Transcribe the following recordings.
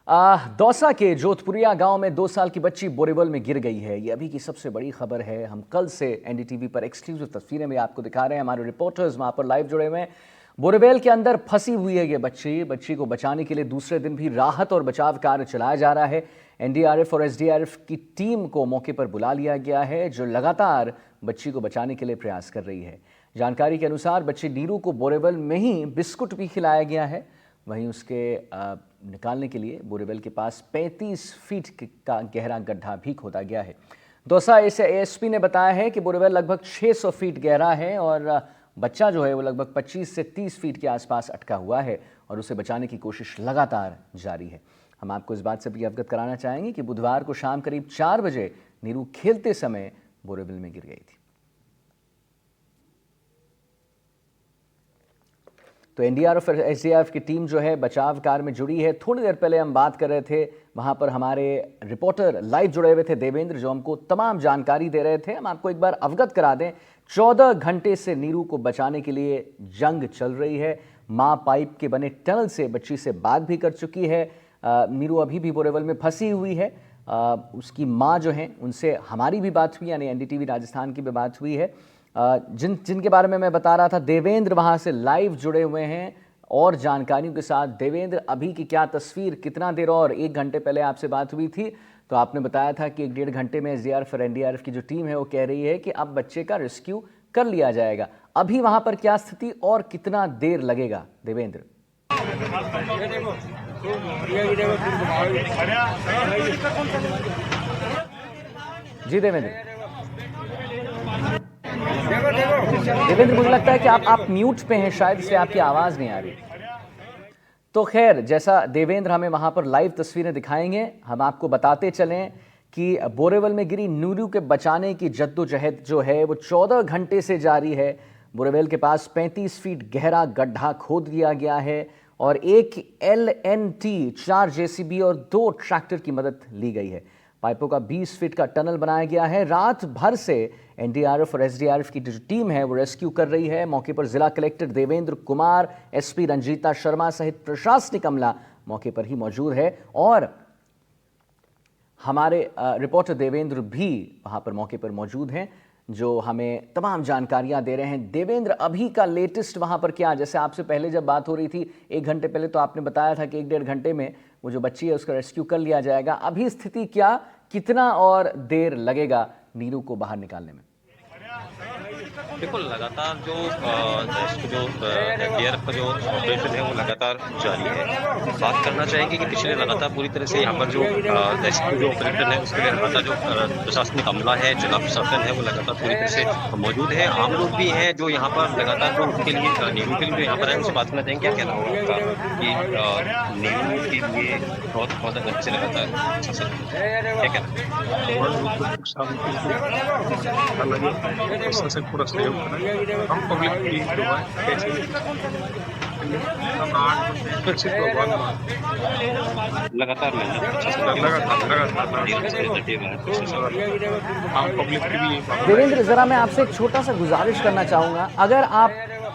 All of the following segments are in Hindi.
दौसा के जोधपुरिया गांव में 2 साल की बच्ची बोरीवल में गिर गई है। ये अभी की सबसे बड़ी खबर है। हम कल से एनडीटीवी पर एक्सक्लूसिव तस्वीरें भी आपको दिखा रहे हैं। हमारे रिपोर्टर्स वहां पर लाइव जुड़े हुए हैं। बोरीवल के अंदर फंसी हुई है ये बच्ची को बचाने के लिए दूसरे दिन भी राहत और बचाव कार्य चलाया जा रहा है। एनडीआरएफ और एसडीआरएफ की टीम को मौके पर बुला लिया गया है, जो लगातार बच्ची को बचाने के लिए प्रयास कर रही है। जानकारी के अनुसार बच्ची नीरू को बोरीवल में ही बिस्कुट भी खिलाया गया है। वहीं उसके निकालने के लिए बोरीवल के पास 35 फीट का गहरा गड्ढा भी खोदा गया है। दौसा एएसपी ने बताया है कि बोरीवल लगभग 600 फीट गहरा है और बच्चा जो है वो लगभग 25 से 30 फीट के आसपास अटका हुआ है और उसे बचाने की कोशिश लगातार जारी है। हम आपको इस बात से भी अवगत कराना चाहेंगे कि बुधवार को शाम करीब 4 बजे नीरू खेलते समय बोरीवल में गिर गई थी। तो एनडीआरएफ और एसडीआरएफ की टीम जो है बचाव कार्य में जुड़ी है। थोड़ी देर पहले हम बात कर रहे थे, वहां पर हमारे रिपोर्टर लाइव जुड़े हुए थे देवेंद्र, जो हमको तमाम जानकारी दे रहे थे। हम आपको एक बार अवगत करा दें, 14 घंटे से नीरू को बचाने के लिए जंग चल रही है। मां पाइप के बने टनल से बच्ची से बात भी कर चुकी है। नीरू अभी भी बोरीवल में फंसी हुई है। उसकी माँ जो है उनसे हमारी भी बात हुई, यानी एनडीटीवी राजस्थान की भी बात हुई है। जिनके बारे में मैं बता रहा था, देवेंद्र वहां से लाइव जुड़े हुए हैं और जानकारियों के साथ। देवेंद्र, अभी की क्या तस्वीर, कितना देर और 1 घंटे पहले आपसे बात हुई थी तो आपने बताया था कि 1-1.5 घंटे में एसडीआरएफ और एनडीआरएफ की जो टीम है वो कह रही है कि अब बच्चे का रेस्क्यू कर लिया जाएगा। अभी वहां पर क्या स्थिति और कितना देर लगेगा देवेंद्र? जी देवेंद्र, मुझे लगता है कि आप म्यूट पे हैं, शायद इसलिए आपकी आवाज नहीं आ रही। तो खैर, जैसा देवेंद्र हमें वहां पर लाइव तस्वीरें दिखाएंगे, हम आपको बताते चलें कि बोरीवल में गिरी नीरू के बचाने की जद्दोजहद जो है वो 14 घंटे से जारी है। बोरीवल के पास 35 फीट गहरा गड्ढा खोद दिया गया है और एक LNT, 4 जेसीबी और 2 ट्रैक्टर की मदद ली गई है। पाइपों का 20 फीट का टनल बनाया गया है। रात भर से एनडीआरएफ और एसडीआरएफ की जो टीम है वो रेस्क्यू कर रही है। मौके पर जिला कलेक्टर देवेंद्र कुमार, एसपी रंजीता शर्मा सहित प्रशासनिक अमला मौके पर ही मौजूद है और हमारे रिपोर्टर देवेंद्र भी वहां पर मौके पर मौजूद हैं, जो हमें तमाम जानकारियां दे रहे हैं। देवेंद्र, अभी का लेटेस्ट वहां पर क्या, जैसे आपसे पहले जब बात हो रही थी 1 घंटे पहले, तो आपने बताया था कि 1-1.5 घंटे में वो जो बच्ची है उसका रेस्क्यू कर लिया जाएगा। अभी स्थिति क्या, कितना और देर लगेगा नीरू को बाहर निकालने में? बिल्कुल, लगातार जो एनडीआरएफ का जो ऑपरेशन है वो लगातार जारी है। बात करना चाहेंगे कि पिछले लगातार पूरी तरह से यहाँ पर जो रेस्क्यू जो ऑपरेशन है उसके लिए लगातार जो प्रशासनिक अमला है, जिला प्रशासन है, वो लगातार पूरी तरह से मौजूद है। आम लोग भी हैं जो यहाँ पर लगातार जो उनके लिए नीरू के लिए यहाँ पर आए, उनसे बात करना चाहेंगे। क्या कहना होगा आपका कि नीरू के लिए 14 घंटे से लगातार क्या कहना पूरा सहयोग करें। हम पब्लिक की जो है कैसे लगातार देवेंद्र, जरा मैं आपसे एक छोटा सा गुजारिश करना चाहूंगा, अगर आप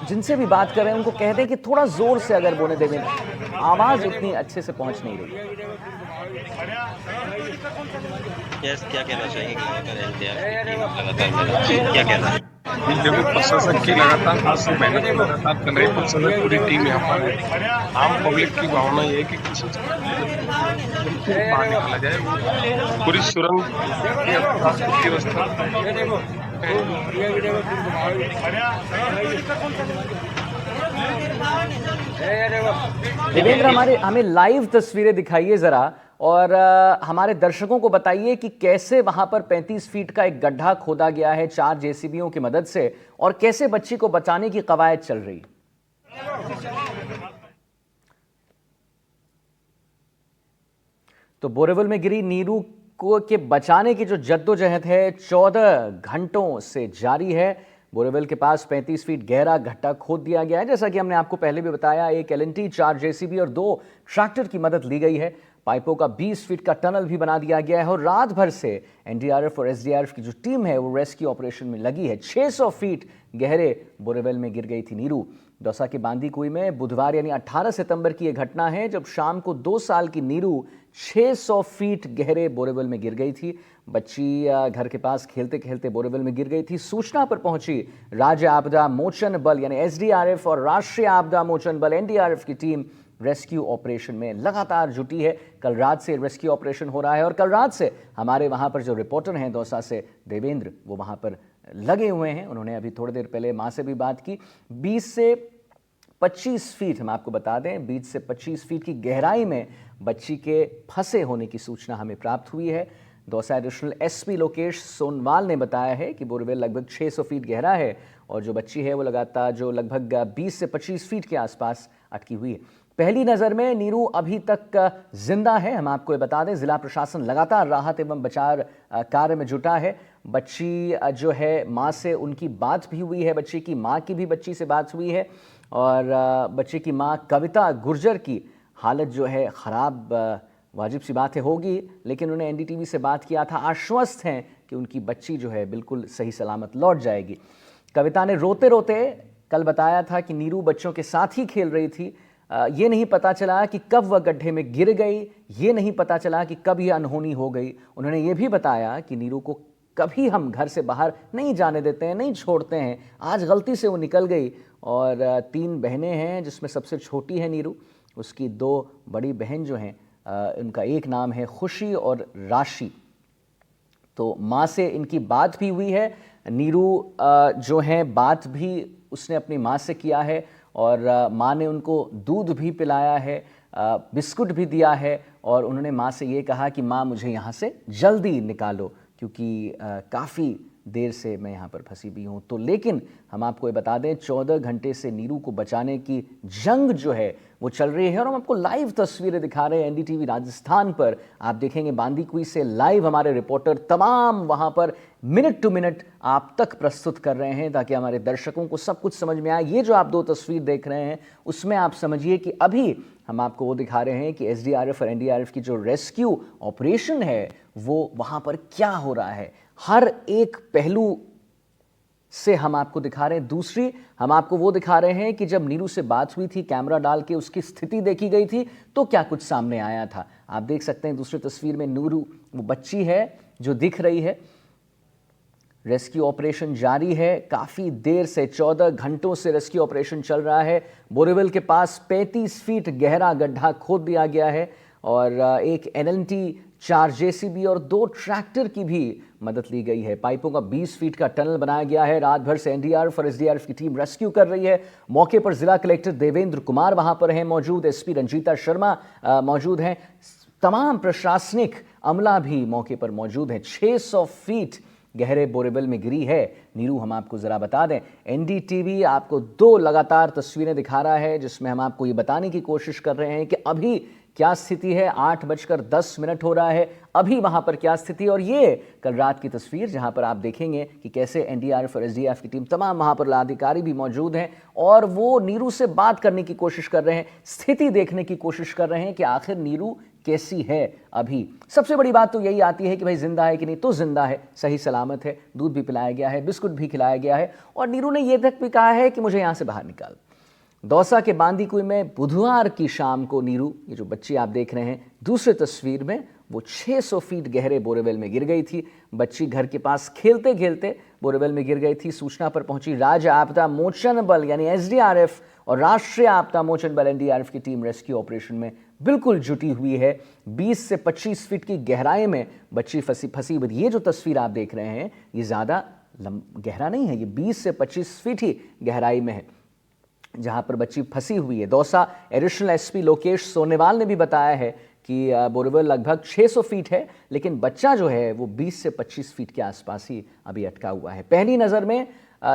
जिनसे भी बात कर रहे हैं उनको कह दें कि थोड़ा जोर से अगर बोले देवेंद्र, आवाज उतनी अच्छे से पहुंच नहीं रही। क्या कहना चाहेंगे क्या कहना है? देखो, प्रशासन की लगातार आज से मेहनत लगातार कर रही है। प्रशासन पूरी टीम यहाँ पर है। आम पब्लिक की भावना ये है कि किसी बाहर निकाला जाए। पूरी सुरंग की व्यवस्था देवेंद्र, हमें लाइव तस्वीरें दिखाइए जरा और हमारे दर्शकों को बताइए कि कैसे वहां पर 35 फीट का एक गड्ढा खोदा गया है 4 जेसीबीओं की मदद से और कैसे बच्ची को बचाने की कवायद चल रही। तो बोरीवल में गिरी नीरू को के बचाने की जो जद्दोजहद है 14 घंटों से जारी है। बोरीवल के पास 35 फीट गहरा गड्ढा खोद दिया गया है। जैसा कि हमने आपको पहले भी बताया, एक LNT, 4 जेसीबी और 2 ट्रैक्टर की मदद ली गई है। पाइपों का 20 फीट का टनल भी बना दिया गया है और रात भर से एनडीआरएफ और एसडीआरएफ की जो टीम है वो रेस्क्यू ऑपरेशन में लगी है। 600 फीट गहरे बोरीवल में गिर गई थी नीरू। दौसा के बांदीकुई में बुधवार यानी 18 सितंबर की यह घटना है जब शाम को 2 साल की नीरू 600 फीट गहरे बोरेवल में गिर गई थी। बच्ची घर के पास खेलते खेलते बोरेवल में गिर गई थी। सूचना पर पहुंची राज्य आपदा मोचन बल यानी एसडीआरएफ और राष्ट्रीय आपदा मोचन बल एनडीआरएफ की टीम रेस्क्यू ऑपरेशन में लगातार जुटी है। कल रात से रेस्क्यू ऑपरेशन हो रहा है और कल रात से हमारे वहां पर जो रिपोर्टर हैं दौसा से देवेंद्र, वो वहां पर लगे हुए हैं। उन्होंने अभी थोड़ी देर पहले मां से भी बात की। 20 से 25 फीट, हम आपको बता दें, 20 से 25 फीट की गहराई में बच्ची के फंसे होने की सूचना हमें प्राप्त हुई है। दौसा एडिशनल एसपी लोकेश सोनवाल ने बताया है कि बोरवेल लगभग 600 फीट गहरा है और जो बच्ची है वो लगातार जो लगभग 20 से 25 फीट के आसपास अटकी हुई है। पहली नज़र में नीरू अभी तक जिंदा है। हम आपको ये बता दें, जिला प्रशासन लगातार राहत एवं बचाव कार्य में जुटा है। बच्ची जो है माँ से उनकी बात भी हुई है, बच्ची की माँ की भी बच्ची से बात हुई है और बच्चे की माँ कविता गुर्जर की हालत जो है ख़राब वाजिब सी बात है होगी, लेकिन उन्हें एनडीटीवी से बात किया था, आश्वस्त हैं कि उनकी बच्ची जो है बिल्कुल सही सलामत लौट जाएगी। कविता ने रोते रोते कल बताया था कि नीरू बच्चों के साथ ही खेल रही थी। ये नहीं पता चला कि कब वह गड्ढे में गिर गई, ये नहीं पता चला कि कब यह अनहोनी हो गई। उन्होंने ये भी बताया कि नीरू को कभी हम घर से बाहर नहीं जाने देते हैं, नहीं छोड़ते हैं। आज गलती से वो निकल गई और 3 बहनें हैं जिसमें सबसे छोटी है नीरू। उसकी 2 बड़ी बहन जो हैं उनका एक नाम है खुशी और राशि। तो माँ से इनकी बात भी हुई है। नीरू जो है बात भी उसने अपनी माँ से किया है और माँ ने उनको दूध भी पिलाया है, बिस्कुट भी दिया है और उन्होंने माँ से ये कहा कि माँ मुझे यहाँ से जल्दी निकालो क्योंकि काफ़ी देर से मैं यहाँ पर फंसी भी हूँ। तो लेकिन हम आपको ये बता दें 14 घंटे से नीरू को बचाने की जंग जो है वो चल रही है और हम आपको लाइव तस्वीरें दिखा रहे हैं एनडीटीवी राजस्थान पर। आप देखेंगे बांदीकुई से लाइव हमारे रिपोर्टर तमाम वहाँ पर मिनट टू मिनट आप तक प्रस्तुत कर रहे हैं ताकि हमारे दर्शकों को सब कुछ समझ में आए। ये जो आप 2 तस्वीर देख रहे हैं उसमें आप समझिए कि अभी हम आपको वो दिखा रहे हैं कि एसडीआरएफ और एनडीआरएफ की जो रेस्क्यू ऑपरेशन है वो वहाँ पर क्या हो रहा है, हर एक पहलू से हम आपको दिखा रहे हैं। दूसरी हम आपको वो दिखा रहे हैं कि जब नीरू से बात हुई थी, कैमरा डाल के उसकी स्थिति देखी गई थी तो क्या कुछ सामने आया था। आप देख सकते हैं दूसरी तस्वीर में नीरू वो बच्ची है जो दिख रही है। रेस्क्यू ऑपरेशन जारी है, काफ़ी देर से 14 घंटों से रेस्क्यू ऑपरेशन चल रहा है। बोरेवल के पास 35 फीट गहरा गड्ढा खोद दिया गया है और एक एलएनटी 4 जेसीबी और 2 ट्रैक्टर की भी मदद ली गई है। पाइपों का 20 फीट का टनल बनाया गया है। रात भर से एनडीआरएफ और एसडीआरएफ की टीम रेस्क्यू कर रही है। मौके पर जिला कलेक्टर देवेंद्र कुमार वहां पर हैं मौजूद, एसपी रंजीता शर्मा मौजूद हैं, तमाम प्रशासनिक अमला भी मौके पर मौजूद है। 600 फीट गहरे बोरेवल में गिरी है नीरू। हम आपको जरा बता दें, एनडीटीवी आपको 2 लगातार तस्वीरें दिखा रहा है जिसमें हम आपको ये बताने की कोशिश कर रहे हैं कि अभी क्या स्थिति है। 8:10 हो रहा है, अभी वहां पर क्या स्थिति। और ये कल रात की तस्वीर जहां पर आप देखेंगे कि कैसे एनडीआरएफ और एसडीआरएफ की टीम, तमाम वहां पर अधिकारी भी मौजूद हैं और वो नीरू से बात करने की कोशिश कर रहे हैं, स्थिति देखने की कोशिश कर रहे हैं कि आखिर नीरू कैसी है। अभी सबसे बड़ी बात तो यही आती है कि भाई जिंदा है कि नहीं, तो जिंदा है, सही सलामत है, दूध भी पिलाया गया है, बिस्कुट भी खिलाया गया है और नीरू ने यह तक भी कहा है कि मुझे यहां से बाहर निकाल। दौसा के बांदीकुई में बुधवार की शाम को नीरू, ये जो बच्ची आप देख रहे हैं दूसरी तस्वीर में, वो 600 फीट गहरे बोरेवल में गिर गई थी। बच्ची घर के पास खेलते खेलते बोरेवल में गिर गई थी। सूचना पर पहुंची राज्य आपदा मोचन बल यानी एसडीआरएफ और राष्ट्रीय आपदा मोचन बल एनडीआरएफ की टीम रेस्क्यू ऑपरेशन में बिल्कुल जुटी हुई है। 20 से 25 फीट की गहराई में बच्ची फंसी हुई। ये जो तस्वीर आप देख रहे हैं ये ज़्यादा गहरा नहीं है, ये 20 से 25 फीट ही गहराई में है जहां पर बच्ची फंसी हुई है। दौसा एडिशनल एसपी लोकेश सोनेवाल ने भी बताया है कि बोरेवल लगभग 600 फीट है लेकिन बच्चा जो है वो 20 से 25 फीट के आसपास ही अभी अटका हुआ है। पहली नज़र में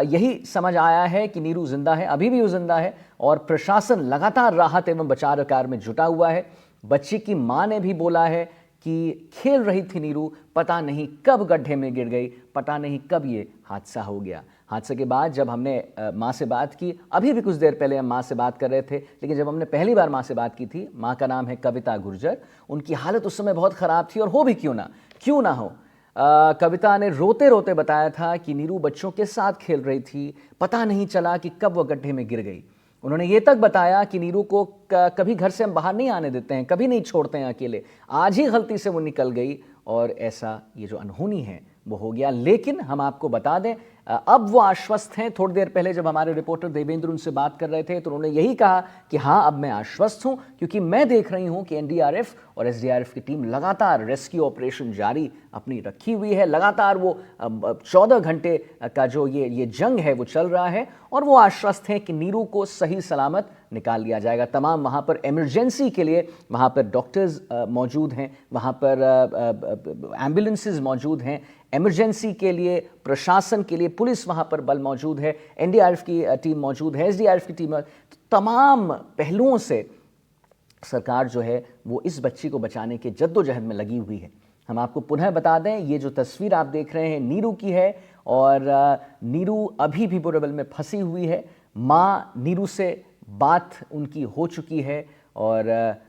यही समझ आया है कि नीरू जिंदा है, अभी भी वो जिंदा है और प्रशासन लगातार राहत एवं बचाव कार्य में जुटा हुआ है। बच्ची की मां ने भी बोला है कि खेल रही थी नीरू, पता नहीं कब गड्ढे में गिर गई, पता नहीं कब ये हादसा हो गया। हादसे के बाद जब हमने माँ से बात की, अभी भी कुछ देर पहले हम माँ से बात कर रहे थे, लेकिन जब हमने पहली बार माँ से बात की थी, माँ का नाम है कविता गुर्जर, उनकी हालत उस समय बहुत ख़राब थी और हो भी क्यों ना हो। कविता ने रोते रोते बताया था कि नीरू बच्चों के साथ खेल रही थी, पता नहीं चला कि कब वह गड्ढे में गिर गई। उन्होंने ये तक बताया कि नीरू को कभी घर से हम बाहर नहीं आने देते हैं, कभी नहीं छोड़ते हैं अकेले। आज ही गलती से वो निकल गई और ऐसा ये जो अनहोनी है वो हो गया। लेकिन हम आपको बता दें, अब वो आश्वस्त हैं। थोड़ी देर पहले जब हमारे रिपोर्टर देवेंद्र उनसे बात कर रहे थे तो उन्होंने यही कहा कि हाँ, अब मैं आश्वस्त हूं, क्योंकि मैं देख रही हूं कि एनडीआरएफ और एसडीआरएफ की टीम लगातार रेस्क्यू ऑपरेशन जारी अपनी रखी हुई है। लगातार वो 14 घंटे का जो ये जंग है वो चल रहा है और वो आश्वस्त हैं कि नीरू को सही सलामत निकाल लिया जाएगा। तमाम वहाँ पर इमरजेंसी के लिए वहाँ पर डॉक्टर्स मौजूद हैं, वहाँ पर एम्बुलेंसेज मौजूद हैं, इमरजेंसी के लिए, प्रशासन के लिए पुलिस वहाँ पर बल मौजूद है, एनडीआरएफ की टीम मौजूद है, एसडीआरएफ की टीम। तमाम पहलुओं से सरकार जो है वो इस बच्ची को बचाने के जद्दोजहद में लगी हुई है। हम आपको पुनः बता दें, ये जो तस्वीर आप देख रहे हैं नीरू की है और नीरू अभी भी बोरेवल में फंसी हुई है। माँ नीरू से बात उनकी हो चुकी है और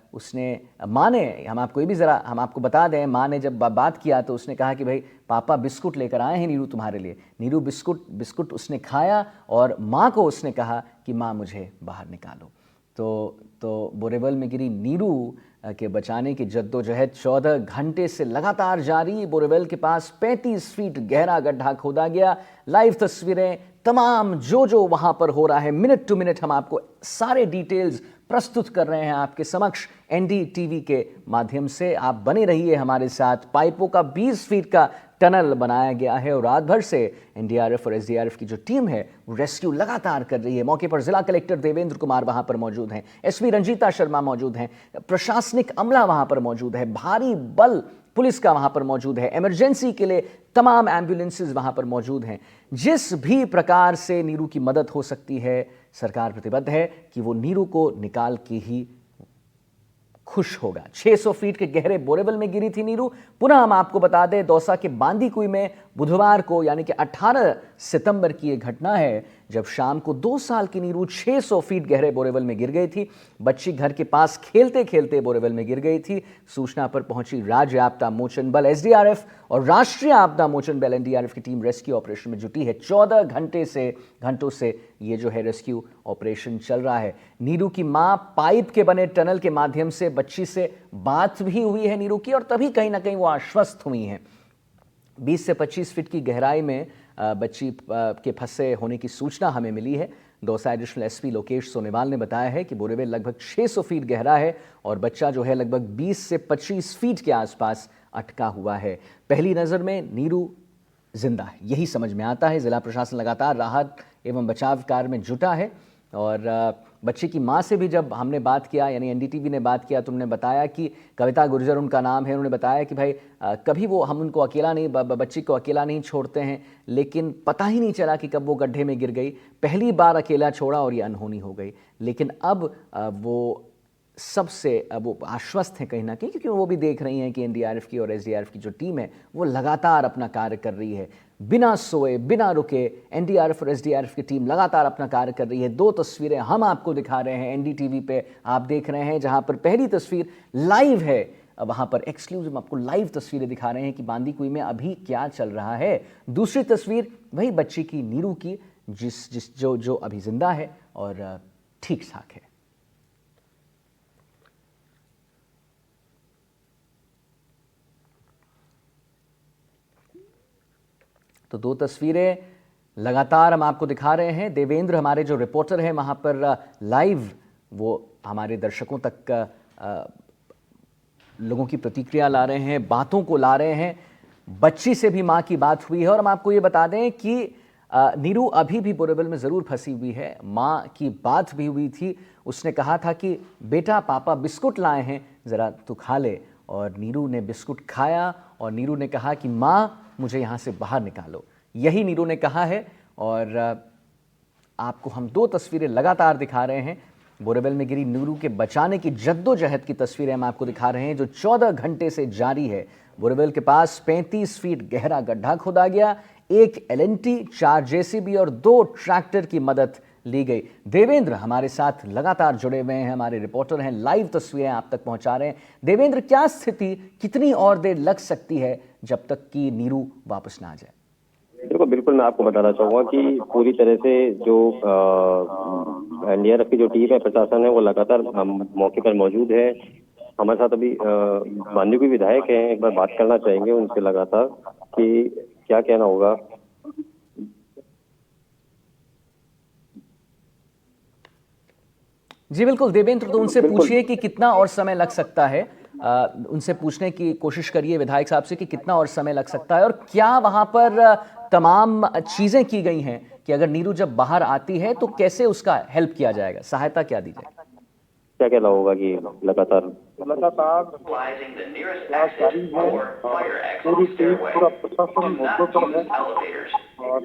माँ ने, हम आपको बता दें, माँ ने जब बात किया तो उसने कहा कि भाई पापा बिस्कुट लेकर आए हैं नीरू तुम्हारे लिए। नीरू बिस्कुट उसने खाया और माँ को उसने कहा कि माँ मुझे बाहर निकालो। तो बोरेवल में गिरी नीरू के बचाने की जद्दोजहद 14 घंटे से लगातार जारी। बोरेवल के पास 35 फीट गहरा गड्ढा खोदा गया। लाइव तस्वीरें, तमाम जो वहां पर हो रहा है, मिनट टू मिनट हम आपको सारे डिटेल्स प्रस्तुत कर रहे हैं आपके समक्ष एनडीटीवी के माध्यम से। आप बने रहिए हमारे साथ। पाइपों का 20 फीट का टनल बनाया गया है और रात भर से एनडीआरएफ और एसडीआरएफ की जो टीम है वो रेस्क्यू लगातार कर रही है। मौके पर जिला कलेक्टर देवेंद्र कुमार वहां पर मौजूद हैं, एसपी रंजीता शर्मा मौजूद हैं, प्रशासनिक अमला वहां पर मौजूद है, भारी बल पुलिस का वहां पर मौजूद है, इमरजेंसी के लिए तमाम एम्बुलेंसेज वहां पर मौजूद हैं। जिस भी प्रकार से नीरू की मदद हो सकती है, सरकार प्रतिबद्ध है कि वो नीरू को निकाल के ही खुश होगा। 600 फीट के गहरे बोरेवल में गिरी थी नीरू। पुनः हम आपको बता दें, दौसा के बांदीकुई में बुधवार को यानी कि 18 सितंबर की यह घटना है जब शाम को 2 साल की नीरू 600 फीट गहरे बोरेवल में गिर गई थी। बच्ची घर के पास खेलते खेलते बोरेवल में गिर गई थी। सूचना पर पहुंची राज्य आपदा मोचन बल एसडीआरएफ और राष्ट्रीय आपदा मोचन बल एनडीआरएफ की टीम रेस्क्यू ऑपरेशन में जुटी है। 14 घंटों से ये जो है रेस्क्यू ऑपरेशन चल रहा है। नीरू की मां पाइप के बने टनल के माध्यम से बच्ची से बात भी हुई है नीरू की और तभी कहीं ना कहीं वो आश्वस्त हुई हैं। 20 से 25 फीट की गहराई में बच्ची के फंसे होने की सूचना हमें मिली है। दौसा एडिशनल एसपी लोकेश सोनेवाल ने बताया है कि बोरेवल लगभग 600 फीट गहरा है और बच्चा जो है लगभग 20 से 25 फीट के आसपास अटका हुआ है। पहली नज़र में नीरू जिंदा है, यही समझ में आता है। जिला प्रशासन लगातार राहत एवं बचाव कार्य में जुटा है और बच्ची की मां से भी जब हमने बात किया, यानी एनडीटीवी ने बात किया, तो उन्होंने बताया कि कविता गुर्जर उनका नाम है। उन्होंने बताया कि भाई कभी वो हम उनको अकेला नहीं, बच्ची को अकेला नहीं छोड़ते हैं, लेकिन पता ही नहीं चला कि कब वो गड्ढे में गिर गई। पहली बार अकेला छोड़ा और ये अनहोनी हो गई। लेकिन अब वो सबसे वो आश्वस्त हैं कहीं ना कहीं, क्योंकि वो भी देख रही हैं कि एनडीआरएफ की और एसडीआरएफ की जो टीम है वो लगातार अपना कार्य कर रही है, बिना सोए बिना रुके। एनडीआरएफ और एसडीआरएफ की टीम लगातार अपना कार्य कर रही है। 2 तस्वीरें हम आपको दिखा रहे हैं एनडीटीवी पे, आप देख रहे हैं, जहां पर पहली तस्वीर लाइव है, वहां पर एक्सक्लूसिव आपको लाइव तस्वीरें दिखा रहे हैं कि बांदीकुई में अभी क्या चल रहा है। दूसरी तस्वीर वही बच्ची की नीरू की, जो अभी जिंदा है और ठीक ठाक है। तो 2 तस्वीरें लगातार हम आपको दिखा रहे हैं। देवेंद्र हमारे जो रिपोर्टर हैं वहाँ पर लाइव वो हमारे दर्शकों तक लोगों की प्रतिक्रिया ला रहे हैं, बातों को ला रहे हैं। बच्ची से भी माँ की बात हुई है और हम आपको ये बता दें कि नीरू अभी भी बोरेवल में ज़रूर फंसी हुई है। माँ की बात भी हुई थी, उसने कहा था कि बेटा पापा बिस्कुट लाए हैं, ज़रा तू खा ले। और नीरू ने बिस्कुट खाया और नीरू ने कहा कि माँ मुझे यहाँ से बाहर निकालो। यही नीरू ने कहा है और आपको हम 2 तस्वीरें लगातार दिखा रहे हैं। बोरेवल में गिरी नीरू के बचाने की जद्दोजहद की तस्वीरें हम आपको दिखा रहे हैं जो 14 घंटे से जारी है। बोरेवल के पास 35 फीट गहरा गड्ढा खोदा गया, 1 एलएनटी, 4 जेसीबी और 2 ट्रैक्टर की मदद ली गई। देवेंद्र हमारे साथ लगातार जुड़े हुए हैं, हमारे रिपोर्टर हैं, लाइव तस्वीरें आप तक पहुंचा रहे हैं। देवेंद्र, क्या स्थिति, कितनी और देर लग सकती है जब तक कि नीरू वापस ना आ जाए? देखो, बिल्कुल मैं आपको बताना चाहूंगा कि पूरी तरह से जो एनडीआरएफ की जो टीम है, प्रशासन है, वो लगातार मौके पर मौजूद है। हमारे साथ अभी बांदी के विधायक हैं, एक बार बात करना चाहेंगे उनसे लगातार कि क्या कहना होगा। जी बिल्कुल देवेंद्र, तो उनसे पूछिए कि कितना और समय लग सकता है। उनसे पूछने की कोशिश करिए विधायक साहब से कि कितना और समय लग सकता है और क्या वहां पर तमाम चीजें की गई हैं कि अगर नीरू जब बाहर आती है तो कैसे उसका हेल्प किया जाएगा, सहायता क्या दी जाएगी। क्या कहना होगा कि लगातार जारी है, पूरी टीम पूरा प्रशासन मौके पर है और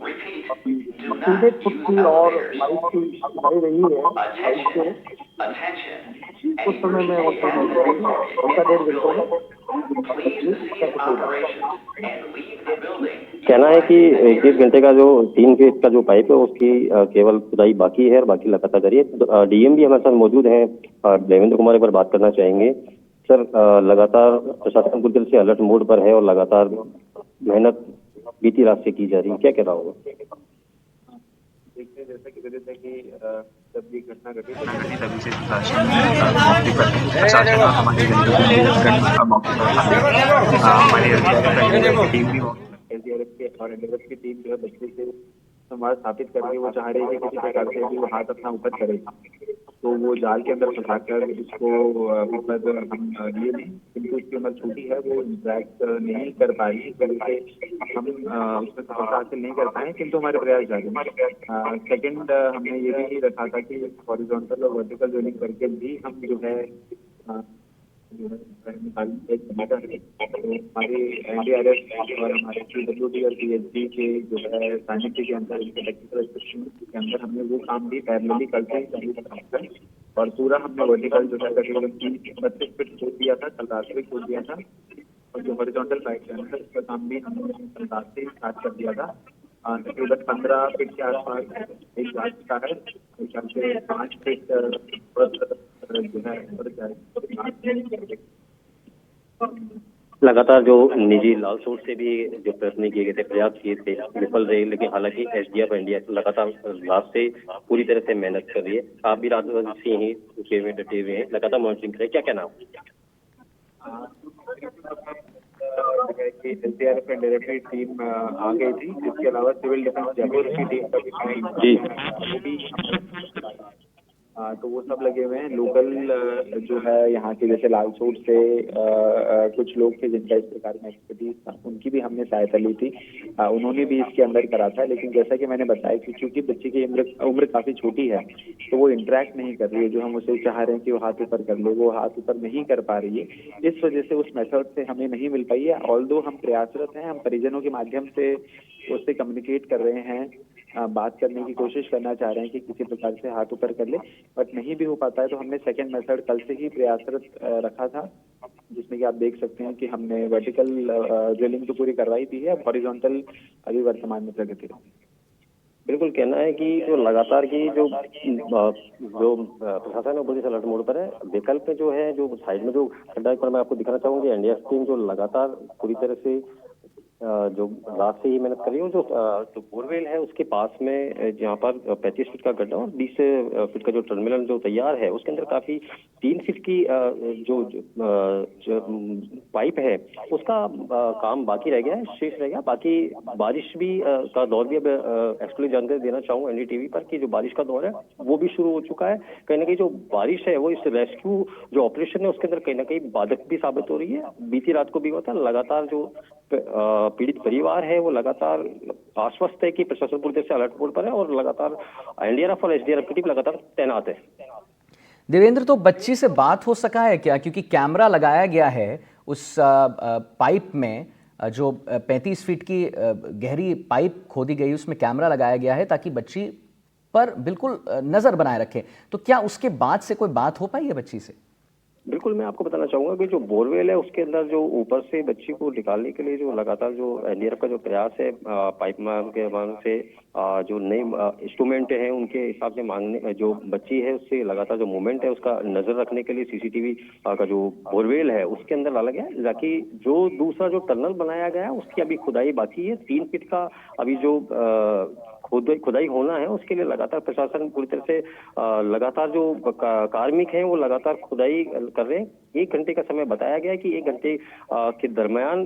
सीधे छुट्टी और लाइट की लगाई रही है। कुछ समय में वो घंटा 1.5 घंटे में कहना है कि 1 घंटे का जो 3 फीट का जो पाइप है उसकी केवल खुदाई बाकी है और बाकी लगातार जारी है। डीएम भी हमारे साथ मौजूद है, देवेंद्र कुमार एक बार बात करना चाहेंगे। सर, लगातार प्रशासन पूरी तरह से अलर्ट मोड पर है और लगातार मेहनत बीती रात से की जा रही है, क्या कहना होगा। देखिए, जैसा कि जब ये घटना घटी तभी से प्रशासन मौके पर प्रशासन और हमारे मौके पर हमारी एसडीआरएफ के और एनडीआरएफ की टीम जो है बच्चे से संवाद स्थापित करके वो चाह रही है कि किसी प्रकार से भी वो हाथ अपना ऊपर करे, तो वो जाल के अंदर फंसाकर इसको मतलब हम लिए नहीं, किंतु उसकी उम्र छोटी है, वो इंटरेक्ट नहीं कर पाई, तो हम उसमें सफलता हासिल नहीं कर पाए, किंतु हमारे प्रयास जारी हैं। सेकेंड, हमने ये भी रखा था कि हॉरिजॉन्टल और वर्टिकल जोनिंग करके भी हम जो है हमारे एनडीआरएफ और हमारे पीडब्ल्यूडी और पीएचडी के जो है सानिध्य के अंदर इनके टेक्निकल असिस्टेंट के अंदर हमने वो काम भी पैरेलली करते ही और पूरा हमने वर्टिकल जो है तकरीबन 32 फीट खोद दिया था, कल रात में खोद दिया था, और जो हॉरिजॉन्टल पाइप है उसका काम भी हमने कल रात से स्टार्ट कर दिया था। तकरीबन 15 फीट के आसपास एक जांच का है, 5 फीट लगातार जो निजी लाल सोर्स से भी जो प्रयत्न किए गए थे, प्रयास किए थे, विफल रहे, लेकिन हालांकि एसडीएफ एनडीआरएफ लगातार रात से पूरी तरह से मेहनत कर रही है। आप भी रात से ही डटे हुए हैं, लगातार मॉनिटरिंग करें, क्या कहना एसडीआरएफ एनडीआरएफ की टीम आ गई थी, इसके अलावा सिविल डिफेंस जयपुर की टीम का भी तो वो सब लगे हुए हैं। लोकल जो है यहाँ के जैसे लालसोट से कुछ लोग थे जिनका इस प्रकार में एक्सपर्टीज था, उनकी भी हमने सहायता ली थी, उन्होंने भी इसके अंदर करा था। लेकिन जैसा कि मैंने बताया कि चूंकि बच्चे की उम्र काफी छोटी है, तो वो इंटरेक्ट नहीं कर रही है, जो हम उसे चाह रहे हैं कि वो हाथ ऊपर कर ले, वो हाथ ऊपर नहीं कर पा रही है। इस वजह से उस मेथड से हमें नहीं मिल पाई है। ऑल्दो हम प्रयासरत हैं, हम परिजनों के माध्यम से उससे कम्युनिकेट कर रहे हैं, बात करने की कोशिश करना चाह रहे हैं कि किसी प्रकार से हाथ ऊपर कर ले, बट नहीं भी हो पाता है। तो हमने सेकंड मेथड कल से ही प्रयासरत रखा था, जिसमें कि आप देख सकते हैं कि हमने वर्टिकल ड्रिलिंग तो पूरी करवाई दी है, हॉरिजॉन्टल अभी वर्तमान में प्रगति है। बिल्कुल, कहना है कि जो लगातार की जो प्रशासन है पुलिस अलर्ट मोड पर है। विकल्प में जो है, जो साइड में जो खड्डा पर मैं आपको दिखाना चाहूंगी, एनडीआरएफ टीम जो लगातार पूरी तरह से जो रात से ही मेहनत कर रही है। जो बोरवेल है उसके पास में जहाँ पर 35 फीट का गड्ढा और 20 फीट का जो टर्मिनल जो तैयार है, उसके अंदर काफी 3 फीट की जो पाइप है उसका काम बाकी रह गया है, शेष रह गया। बाकी बारिश भी का दौर भी अब एक्चुअली जानकारी देना चाहूँ एनडीटीवी पर कि जो बारिश का दौर है वो भी शुरू हो चुका है। कहीं ना कहीं जो बारिश है वो इस रेस्क्यू जो ऑपरेशन है उसके अंदर कहीं ना कहीं बाधक भी साबित हो रही है। बीती रात को भी हुआ था। लगातार जो पीड़ित परिवार है वो लगातार आश्वस्त है कि प्रशासन पूरी तरह से अलर्ट मोड पर है और लगातार एनडीआरएफ और एसडीआरएफ की टीम लगातार तैनात है। देवेंद्र, तो बच्ची से बात हो सका है क्या, क्योंकि कैमरा लगाया गया है उस पाइप में, जो 35 फीट की गहरी पाइप खोदी गई उसमें कैमरा लगाया गया है ताकि बच्ची पर बिल्कुल नजर बनाए रखे, तो क्या उसके बाद से कोई बात हो पाई है बच्ची से? बिल्कुल, मैं आपको बताना चाहूंगा कि जो बोरवेल है उसके अंदर जो ऊपर से बच्ची को निकालने के लिए जो लगातार जो एनडीआरएफ का जो प्रयास है, पाइपलाइन के मांग से जो नए इंस्ट्रूमेंट हैं उनके हिसाब से मांगने, जो बच्ची है उससे लगातार जो मूवमेंट है उसका नजर रखने के लिए सीसीटीवी का जो बोरवेल है उसके अंदर डाला गया है। ताकि जो दूसरा जो टनल बनाया गया है उसकी अभी खुदाई बाकी है। 3 फीट का अभी जो खुदाई होना है, उसके लिए लगातार प्रशासन पूरी तरह से लगातार जो कार्मिक हैं वो लगातार खुदाई कर रहे हैं। 1 घंटे का समय बताया गया है कि 1 घंटे के दरमियान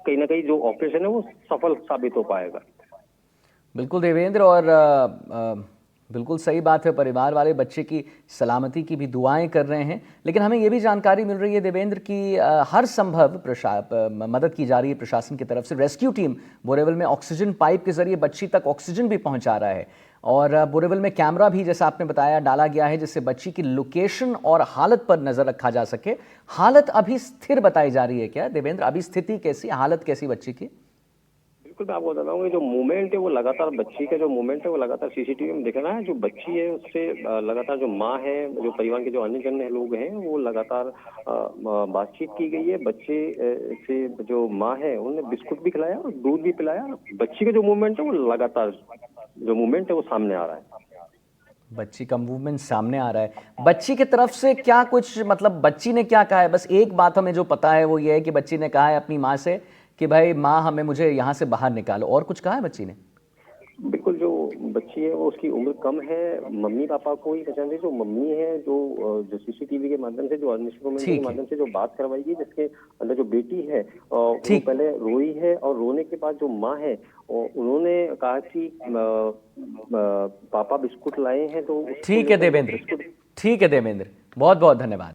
कहीं ना कहीं जो ऑपरेशन है वो सफल साबित हो पाएगा। बिल्कुल देवेंद्र, और बिल्कुल सही बात है, परिवार वाले बच्चे की सलामती की भी दुआएं कर रहे हैं। लेकिन हमें ये भी जानकारी मिल रही है देवेंद्र कि हर संभव मदद की जा रही है प्रशासन की तरफ से। रेस्क्यू टीम बोरेवल में ऑक्सीजन पाइप के जरिए बच्ची तक ऑक्सीजन भी पहुंचा रहा है, और बोरेवल में कैमरा भी, जैसा आपने बताया, डाला गया है जिससे बच्ची की लोकेशन और हालत पर नजर रखा जा सके। हालत अभी स्थिर बताई जा रही है क्या देवेंद्र? अभी स्थिति कैसी, हालत कैसी बच्ची की? बिल्कुल, मैं आपको बता रहा हूँ, जो मूवमेंट है वो लगातार, बच्ची का जो मूवमेंट है वो लगातार सीसीटीवी में दिख रहा है। जो बच्ची है उससे लगातार जो माँ है, जो परिवार के जो अन्य जन लोग हैं, वो लगातार बातचीत की गई है। बच्चे से जो माँ है उन्होंने बिस्कुट भी खिलाया और दूध भी पिलाया। बच्ची का जो मूवमेंट है वो लगातार, जो मूवमेंट है वो सामने आ रहा है। बच्ची का मूवमेंट सामने आ रहा है। बच्ची की तरफ से क्या कुछ, मतलब बच्ची ने क्या कहा है? बस एक बात हमें जो पता है वो ये है कि बच्ची ने कहा है अपनी माँ से कि भाई माँ, मुझे यहाँ से बाहर निकालो। और कुछ कहा है बच्ची ने? बिल्कुल, जो बच्ची है वो, उसकी उम्र कम है, मम्मी पापा को ही पहचान रही। जो मम्मी है, जो सीसीटीवी के माध्यम से, जो अग्निशमन के माध्यम से जो बात करवाएगी, जिसके अंदर जो बेटी है वो पहले रोई है, और रोने के बाद जो माँ है उन्होंने कहा कि पापा बिस्कुट लाए हैं। तो ठीक है देवेंद्र, ठीक है देवेंद्र, बहुत बहुत धन्यवाद।